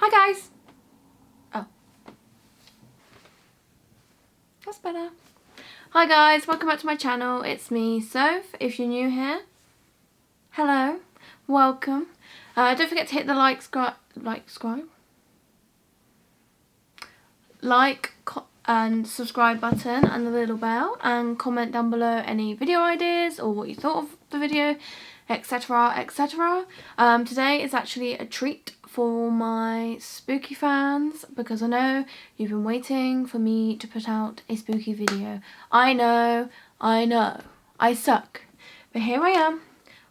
Hi guys! Oh. That's better. Hi guys, welcome back to my channel. It's me, Soph. If you're new here, hello, welcome. Don't forget to hit the like and subscribe button and the little bell, and comment down below any video ideas or what you thought of the video, etc, etc. Today is actually a treat for my spooky fans because I know you've been waiting for me to put out a spooky video. I know, I suck. But here I am.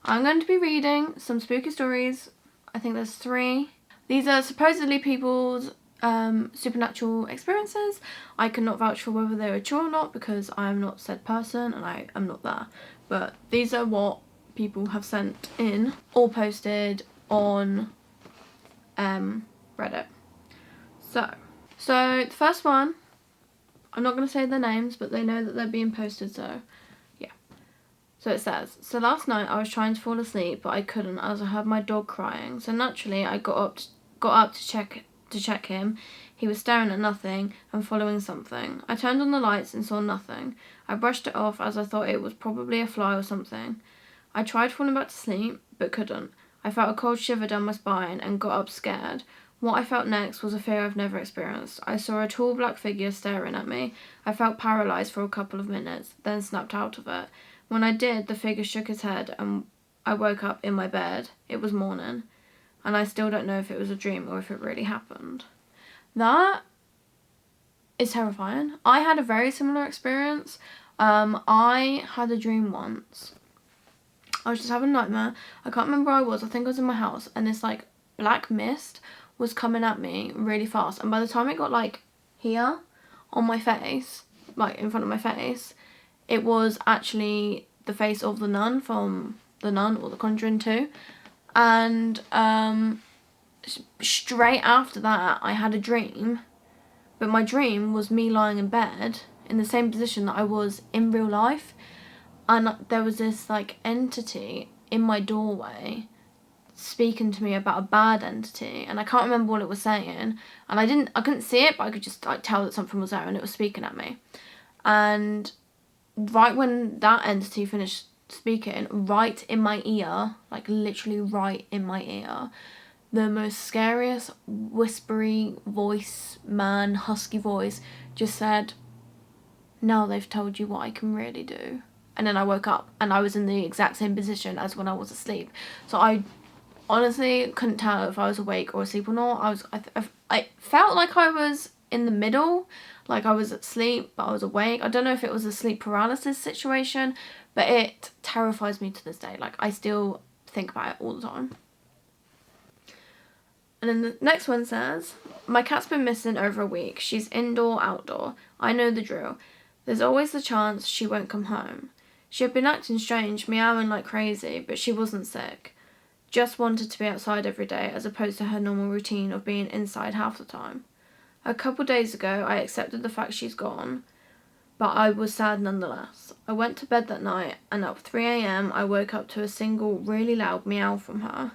I'm going to be reading some spooky stories. I think there's 3. These are supposedly people's supernatural experiences. I cannot vouch for whether they were true or not because I am not said person and I am not there. But these are what people have sent in or posted on Reddit. So the first one, I'm not going to say their names, but they know that they're being posted, so yeah. So it says, so last night I was trying to fall asleep, but I couldn't as I heard my dog crying. So naturally I got up to check him. He was staring at nothing and following something. I turned on the lights and saw nothing. I brushed it off as I thought it was probably a fly or something. I tried falling back to sleep, but couldn't. I felt a cold shiver down my spine and got up scared. What I felt next was a fear I've never experienced. I saw a tall black figure staring at me. I felt paralysed for a couple of minutes, then snapped out of it. When I did, the figure shook his head and I woke up in my bed. It was morning, and I still don't know if it was a dream or if it really happened. That is terrifying. I had a very similar experience. I had a dream once. I was just having a nightmare. I can't remember where I was. I think I was in my house, and this like black mist was coming at me really fast, and by the time it got like here on my face, like in front of my face, it was actually the face of the nun from The Nun or The Conjuring 2. And straight after that I had a dream, but my dream was me lying in bed in the same position that I was in real life, and there was this like entity in my doorway speaking to me about a bad entity, and I can't remember what it was saying, and I couldn't see it, but I could just like tell that something was there and it was speaking at me. And right when that entity finished speaking, right in my ear, like literally right in my ear, the most scariest whispery voice, man, husky voice just said, "Now they've told you what I can really do." And then I woke up and I was in the exact same position as when I was asleep. So I honestly couldn't tell if I was awake or asleep or not. I felt like I was in the middle, like I was asleep but I was awake. I don't know if it was a sleep paralysis situation, but it terrifies me to this day. Like I still think about it all the time. And then the next one says, my cat's been missing over a week. She's indoor, outdoor. I know the drill. There's always the chance she won't come home. She had been acting strange, meowing like crazy, but she wasn't sick. Just wanted to be outside every day as opposed to her normal routine of being inside half the time. A couple days ago, I accepted the fact she's gone, but I was sad nonetheless. I went to bed that night, and at 3 a.m. I woke up to a single really loud meow from her.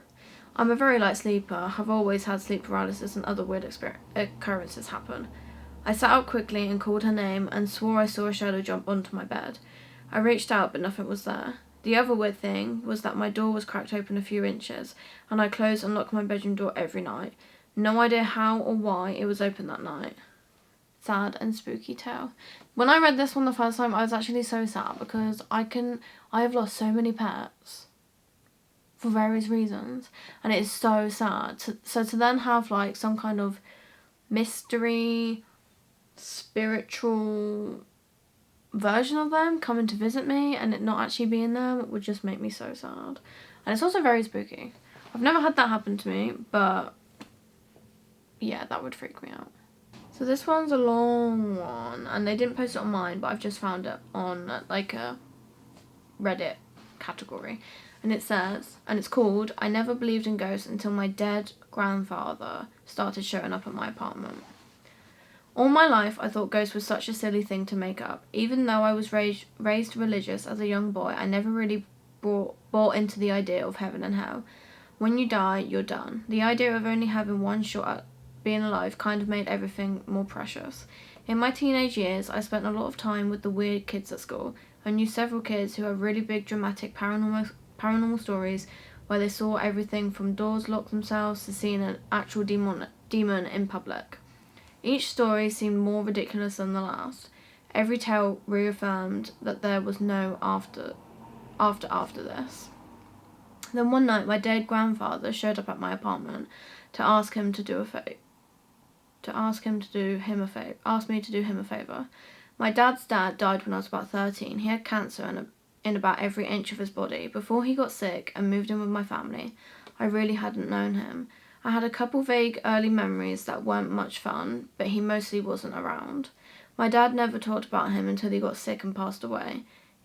I'm a very light sleeper, have always had sleep paralysis and other weird occurrences happen. I sat up quickly and called her name and swore I saw a shadow jump onto my bed. I reached out but nothing was there. The other weird thing was that my door was cracked open a few inches, and I closed and locked my bedroom door every night. No idea how or why it was open that night. Sad and spooky tale. When I read this one the first time, I was actually so sad because I have lost so many pets for various reasons, and it is so sad. So to then have like some kind of mystery, spiritual version of them coming to visit me and it not actually being them would just make me so sad. And it's also very spooky. I've never had that happen to me, but yeah, that would freak me out. So this one's a long one, and they didn't post it on mine, but I've just found it on like a Reddit category, and it says, and it's called, I never believed in ghosts until my dead grandfather started showing up at my apartment. All my life, I thought ghosts was such a silly thing to make up. Even though I was raised religious as a young boy, I never really bought into the idea of heaven and hell. When you die, you're done. The idea of only having one shot being alive kind of made everything more precious. In my teenage years, I spent a lot of time with the weird kids at school. I knew several kids who had really big dramatic paranormal stories where they saw everything from doors lock themselves to seeing an actual demon in public. Each story seemed more ridiculous than the last. Every tale reaffirmed that there was no after this. Then one night, my dead grandfather showed up at my apartment to ask me to do him a favour. My dad's dad died when I was about 13. He had cancer in about every inch of his body. Before he got sick and moved in with my family, I really hadn't known him. I had a couple vague early memories that weren't much fun, but he mostly wasn't around. My dad never talked about him until he got sick and passed away.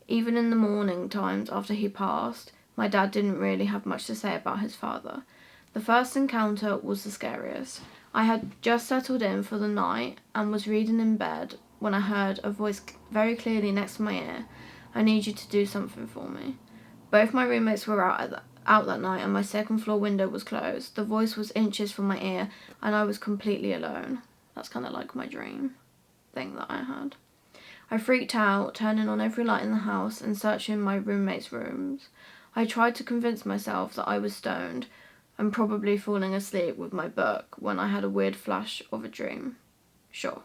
Even in the morning times after he passed, my dad didn't really have much to say about his father. The first encounter was the scariest. I had just settled in for the night and was reading in bed when I heard a voice very clearly next to my ear. I need you to do something for me. Both my roommates were out that night and my second floor window was closed. The voice was inches from my ear and I was completely alone. That's kind of like my dream thing that I had. I freaked out, turning on every light in the house and searching my roommates' rooms. I tried to convince myself that I was stoned and probably falling asleep with my book when I had a weird flash of a dream. Sure.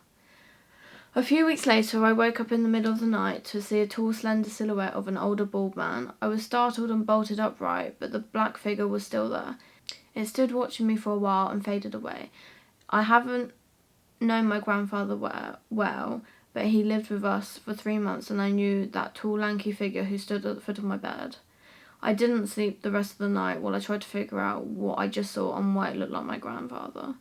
A few weeks later, I woke up in the middle of the night to see a tall, slender silhouette of an older bald man. I was startled and bolted upright, but the black figure was still there. It stood watching me for a while and faded away. I haven't known my grandfather well, but he lived with us for 3 months and I knew that tall, lanky figure who stood at the foot of my bed. I didn't sleep the rest of the night while I tried to figure out what I just saw and why it looked like my grandfather.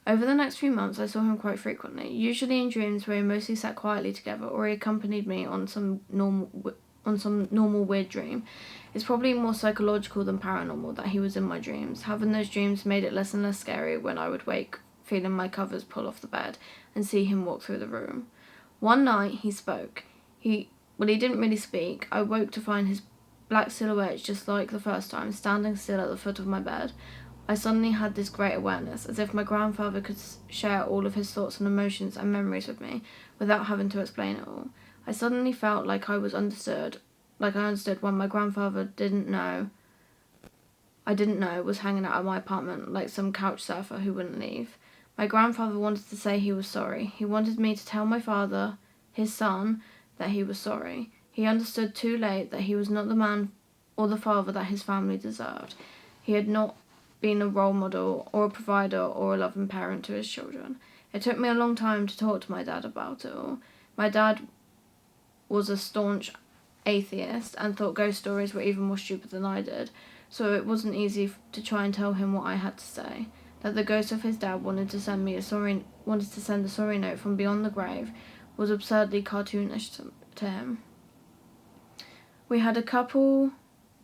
Over the next few months, I saw him quite frequently, usually in dreams where he mostly sat quietly together or he accompanied me on some normal weird dream. It's probably more psychological than paranormal that he was in my dreams. Having those dreams made it less and less scary when I would wake, feeling my covers pull off the bed and see him walk through the room. One night, he spoke. He didn't really speak. I woke to find his black silhouette just like the first time, standing still at the foot of my bed. I suddenly had this great awareness, as if my grandfather could share all of his thoughts and emotions and memories with me, without having to explain it all. I suddenly felt like I understood when my grandfather I didn't know was hanging out at my apartment like some couch surfer who wouldn't leave. My grandfather wanted to say he was sorry. He wanted me to tell my father, his son, that he was sorry. He understood too late that he was not the man or the father that his family deserved. He had not been a role model or a provider or a loving parent to his children. It took me a long time to talk to my dad about it all. My dad was a staunch atheist and thought ghost stories were even more stupid than I did, so it wasn't easy to try and tell him what I had to say. That the ghost of his dad wanted to send a sorry note from beyond the grave was absurdly cartoonish to him. We had a couple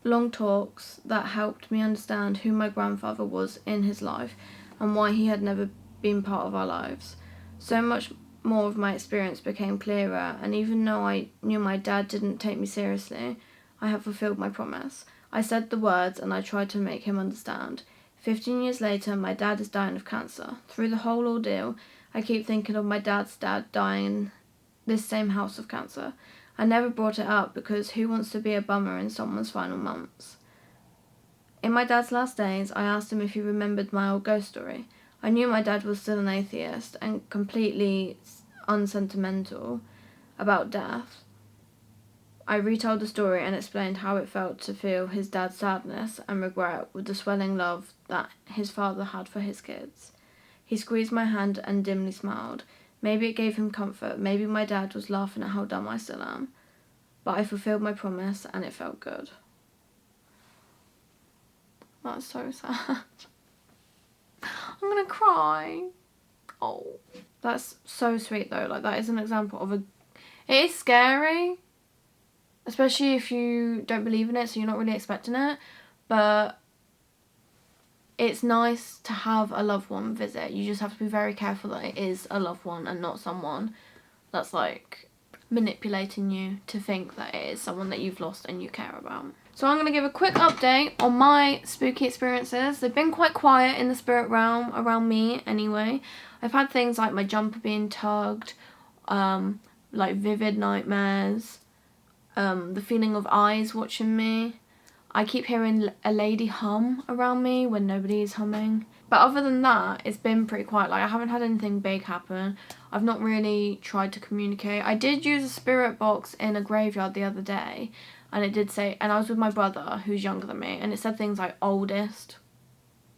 long talks that helped me understand who my grandfather was in his life and why he had never been part of our lives. So much more of my experience became clearer, and even though I knew my dad didn't take me seriously, I have fulfilled my promise. I said the words and I tried to make him understand. 15 years later, my dad is dying of cancer. Through the whole ordeal, I keep thinking of my dad's dad dying in this same house of cancer. I never brought it up because who wants to be a bummer in someone's final months? In my dad's last days, I asked him if he remembered my old ghost story. I knew my dad was still an atheist and completely unsentimental about death. I retold the story and explained how it felt to feel his dad's sadness and regret with the swelling love that his father had for his kids. He squeezed my hand and dimly smiled. Maybe it gave him comfort, maybe my dad was laughing at how dumb I still am. But I fulfilled my promise and it felt good. That's so sad. I'm gonna cry. Oh. That's so sweet though, like that is an example of it is scary, especially if you don't believe in it, so you're not really expecting it, but it's nice to have a loved one visit. You just have to be very careful that it is a loved one and not someone that's like manipulating you to think that it is someone that you've lost and you care about. So I'm going to give a quick update on my spooky experiences. They've been quite quiet in the spirit realm around me anyway. I've had things like my jumper being tugged, like vivid nightmares, the feeling of eyes watching me. I keep hearing a lady hum around me when nobody is humming. But other than that, it's been pretty quiet. Like, I haven't had anything big happen. I've not really tried to communicate. I did use a spirit box in a graveyard the other day, and it did say, and I was with my brother, who's younger than me, and it said things like oldest,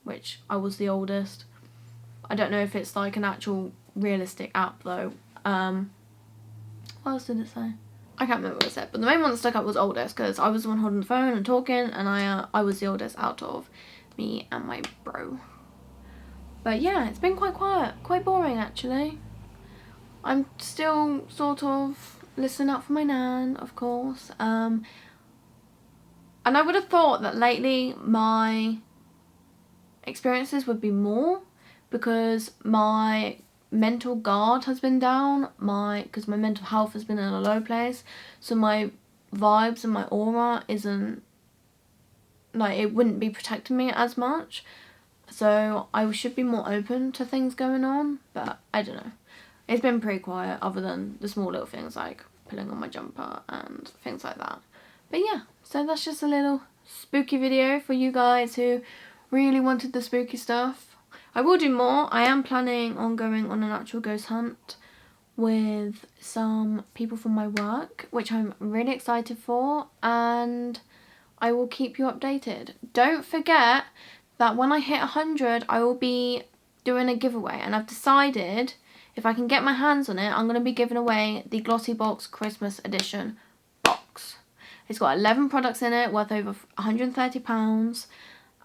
which I was the oldest. I don't know if it's like an actual realistic app though. What else did it say? I can't remember what it said, but the main one that stuck up was oldest, because I was the one holding the phone and talking, and I was the oldest out of me and my bro. But yeah, it's been quite quiet, quite boring actually. I'm still sort of listening out for my nan, of course. And I would have thought that lately my experiences would be more, because my mental guard has been down, because my mental health has been in a low place, so my vibes and my aura isn't, like, it wouldn't be protecting me as much. So I should be more open to things going on, but I don't know. It's been pretty quiet other than the small little things like pulling on my jumper and things like that. But yeah, so that's just a little spooky video for you guys who really wanted the spooky stuff. I will do more. I am planning on going on an actual ghost hunt with some people from my work, which I'm really excited for, and I will keep you updated. Don't forget that when I hit 100, I will be doing a giveaway, and I've decided if I can get my hands on it, I'm going to be giving away the Glossy Box Christmas Edition box. It's got 11 products in it, worth over £130,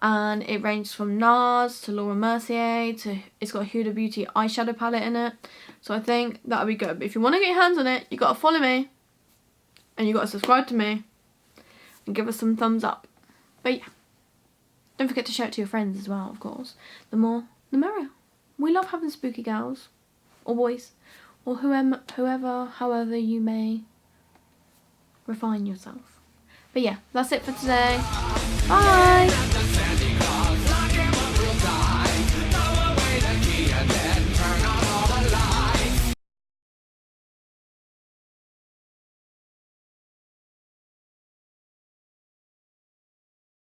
and it ranges from NARS to Laura Mercier to, it's got a Huda Beauty eyeshadow palette in it. So I think that'll be good. But if you want to get your hands on it, you got to follow me, and you got to subscribe to me, and give us some thumbs up. But yeah. Don't forget to share it to your friends as well, of course. The more, the merrier. We love having spooky gals, or boys, or whoever, however you may refine yourself. But yeah, that's it for today. Bye!